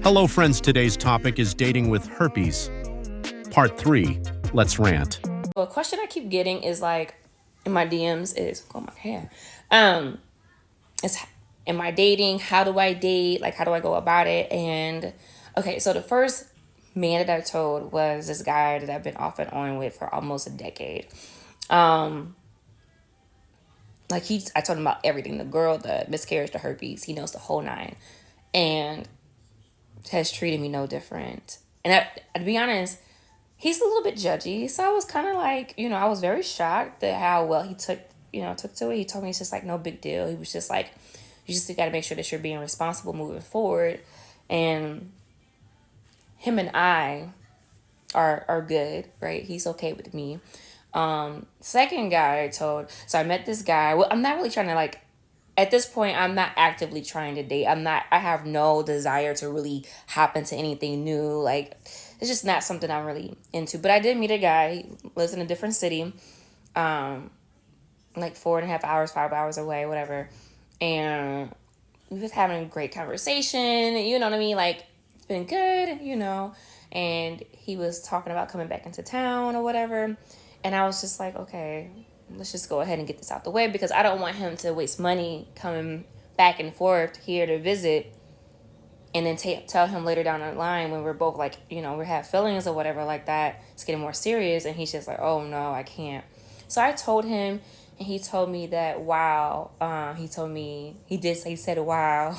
Hello, friends. Today's topic is dating with herpes. Part 3. Let's rant. A question I keep getting is like in my DMs is, oh my hair. Um, is am I dating? How do I date? Like how do I go about it? And okay, so the first man that I told was this guy that I've been off and on with for almost a decade. Um, I told him about everything, the girl, the miscarriage, the herpes. He knows the whole nine, and has treated me no different. And to be honest, he's a little bit judgy. So I was kind of like, I was very shocked at how well he took to it. He told me it's just like no big deal. He was just like, you just got to make sure that you're being responsible moving forward. And him and I are good, right? He's okay with me. Second guy I told, so I met this guy. Well, I'm not really trying to like, at this point, I'm not actively trying to date. I have no desire to really hop into anything new. Like, it's just not something I'm really into. But I did meet a guy. He lives in a different city, like 4.5 hours, 5 hours away, whatever. And we was having a great conversation. You know what I mean? Like, it's been good. And he was talking about coming back into town or whatever. And I was just like, okay, let's just go ahead and get this out the way because I don't want him to waste money coming back and forth here to visit and then tell him later down the line when we're both like, we have feelings or whatever like that, it's getting more serious. And he's just like, oh no, I can't. So I told him, and he told me that, wow. He said, wow.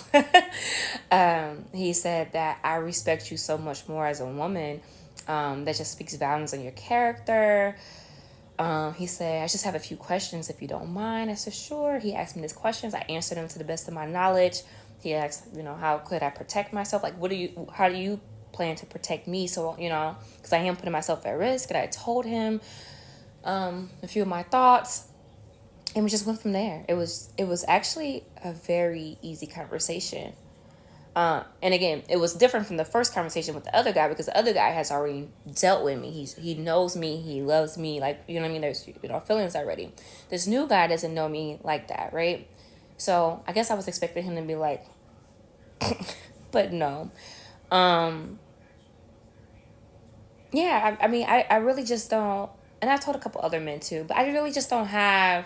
He said that I respect you so much more as a woman. That just speaks volumes on your character. He said, I just have a few questions if you don't mind. I said, sure. He asked me these questions. I answered them to the best of my knowledge. He asked, how could I protect myself? Like, how do you plan to protect me? So, because I am putting myself at risk. And I told him a few of my thoughts. And we just went from there. It was actually a very easy conversation. And again, it was different from the first conversation with the other guy because the other guy has already dealt with me. He knows me. He loves me. Like, you know what I mean? There's, feelings already. This new guy doesn't know me like that, right? So I guess I was expecting him to be like, but no. Yeah, I mean, I really just don't, and I've told a couple other men too, but I really just don't have,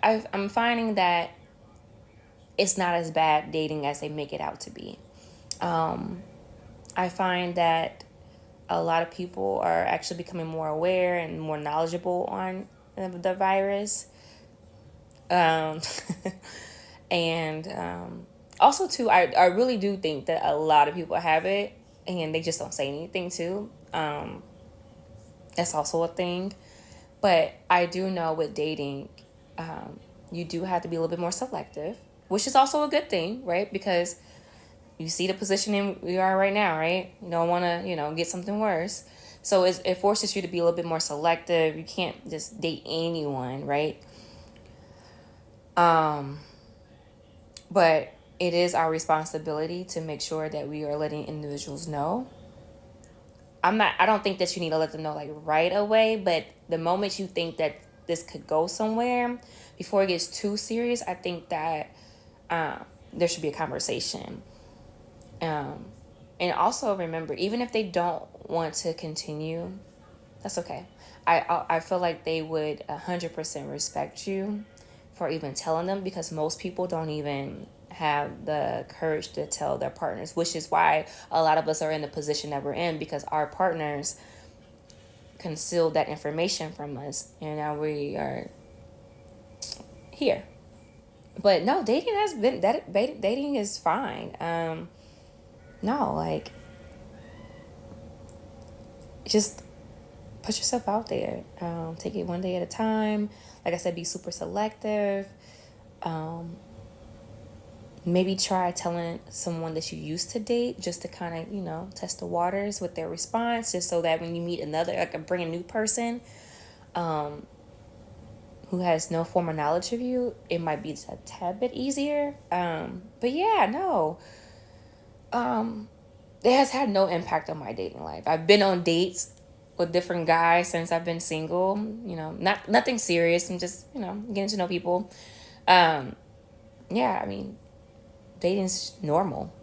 I'm finding that it's not as bad dating as they make it out to be. I find that a lot of people are actually becoming more aware and more knowledgeable on the virus. Um, and also, too, I really do think that a lot of people have it and they just don't say anything, too. That's also a thing. But I do know with dating, you do have to be a little bit more selective, which is also a good thing, right? Because you see the position we are right now, right? You don't want to, get something worse. So it forces you to be a little bit more selective. You can't just date anyone, right? But it is our responsibility to make sure that we are letting individuals know. I don't think that you need to let them know like right away, but the moment you think that this could go somewhere, before it gets too serious, I think that there should be a conversation. And also remember, even if they don't want to continue, that's okay. I feel like they would 100% respect you for even telling them because most people don't even have the courage to tell their partners, which is why a lot of us are in the position that we're in because our partners concealed that information from us and now we are here. But no, dating is fine. No, like just put yourself out there. Take it one day at a time. Like I said, be super selective. Maybe try telling someone that you used to date just to kind of, test the waters with their response, just so that when you meet another, like a brand new person who has no formal knowledge of you, it might be a tad bit easier. But yeah, no. It has had no impact on my dating life. I've been on dates with different guys since I've been single. Nothing serious. I'm just, getting to know people. Yeah, I mean, dating's normal.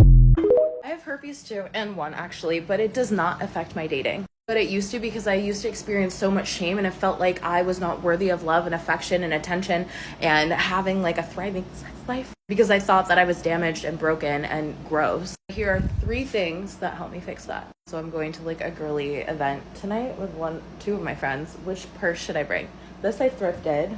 I have herpes too, and one actually, but it does not affect my dating. But it used to, because I used to experience so much shame, and it felt like I was not worthy of love and affection and attention and having like a thriving sex life, because I thought that I was damaged and broken and gross. Here are 3 things that help me fix that. So I'm going to like a girly event tonight with 2 of my friends. Which purse should I bring? This I thrifted.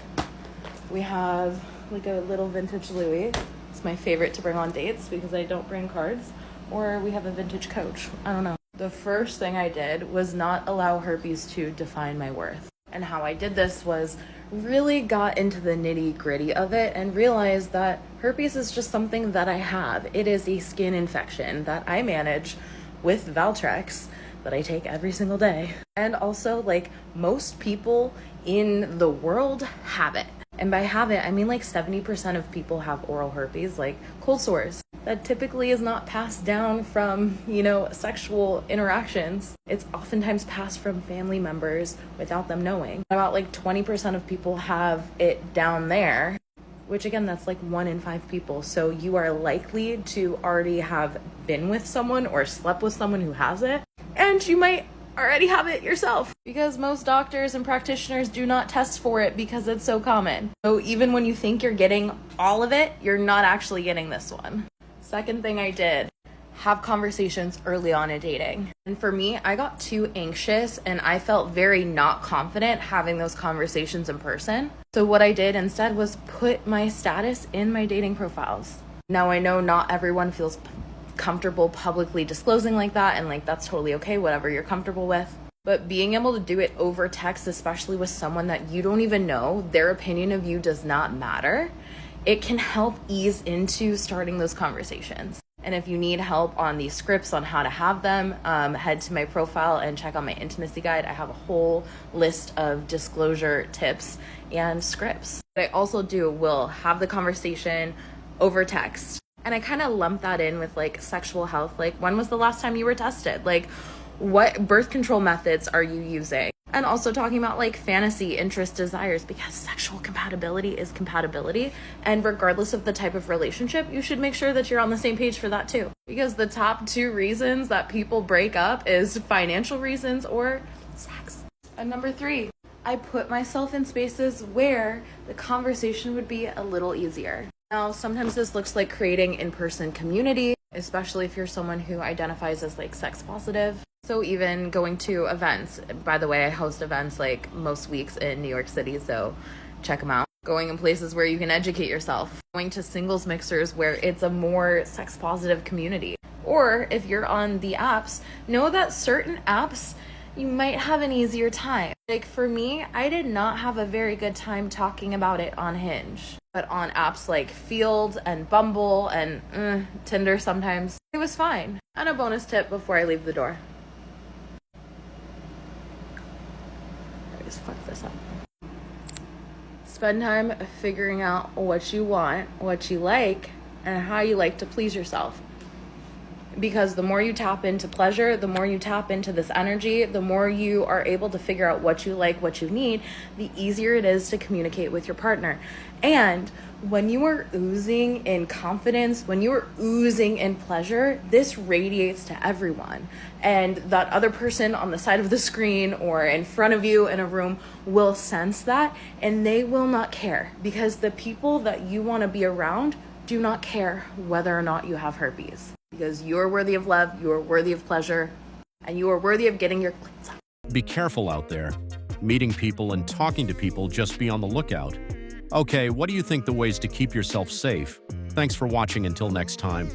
We have like a little vintage Louis. It's my favorite to bring on dates because I don't bring cards. Or we have a vintage Coach. I don't know. The first thing I did was not allow herpes to define my worth. And how I did this was really got into the nitty gritty of it and realized that herpes is just something that I have. It is a skin infection that I manage with Valtrex that I take every single day. And also, like, most people in the world have it. And by have it, I mean like 70% of people have oral herpes, like cold sores. That typically is not passed down from, sexual interactions. It's oftentimes passed from family members without them knowing. About like 20% of people have it down there, which again, that's like 1 in 5 people. So you are likely to already have been with someone or slept with someone who has it. And you might already have it yourself, because most doctors and practitioners do not test for it because it's so common. So even when you think you're getting all of it, you're not actually getting this one. Second thing I did, have conversations early on in dating. And for me, I got too anxious and I felt very not confident having those conversations in person. So what I did instead was put my status in my dating profiles. Now I know not everyone feels comfortable publicly disclosing like that, and like that's totally okay, whatever you're comfortable with. But being able to do it over text, especially with someone that you don't even know, their opinion of you does not matter. It can help ease into starting those conversations. And if you need help on these scripts on how to have them, head to my profile and check out my intimacy guide. I have a whole list of disclosure tips and scripts. What I also will have the conversation over text. And I kind of lump that in with like sexual health. Like, when was the last time you were tested? Like, what birth control methods are you using? And also talking about like fantasy, interests, desires, because sexual compatibility is compatibility. And regardless of the type of relationship, you should make sure that you're on the same page for that too. Because the top 2 reasons that people break up is financial reasons or sex. And number 3, I put myself in spaces where the conversation would be a little easier. Now, sometimes this looks like creating in-person community, especially if you're someone who identifies as like sex positive. So even going to events, by the way, I host events like most weeks in New York City, so check them out. Going in places where you can educate yourself. Going to singles mixers where it's a more sex positive community. Or if you're on the apps, know that certain apps you might have an easier time. Like for me, I did not have a very good time talking about it on Hinge. But on apps like Field and Bumble and Tinder sometimes, it was fine. And a bonus tip before I leave the door. I just fucked this up. Spend time figuring out what you want, what you like, and how you like to please yourself. Because the more you tap into pleasure, the more you tap into this energy, the more you are able to figure out what you like, what you need, the easier it is to communicate with your partner. And when you are oozing in confidence, when you are oozing in pleasure, this radiates to everyone. And that other person on the side of the screen or in front of you in a room will sense that, and they will not care, because the people that you want to be around do not care whether or not you have herpes. Because you are worthy of love, you are worthy of pleasure, and you are worthy of getting your cleats up. Be careful out there. Meeting people and talking to people, just be on the lookout. Okay, what do you think the ways to keep yourself safe? Thanks for watching. Until next time.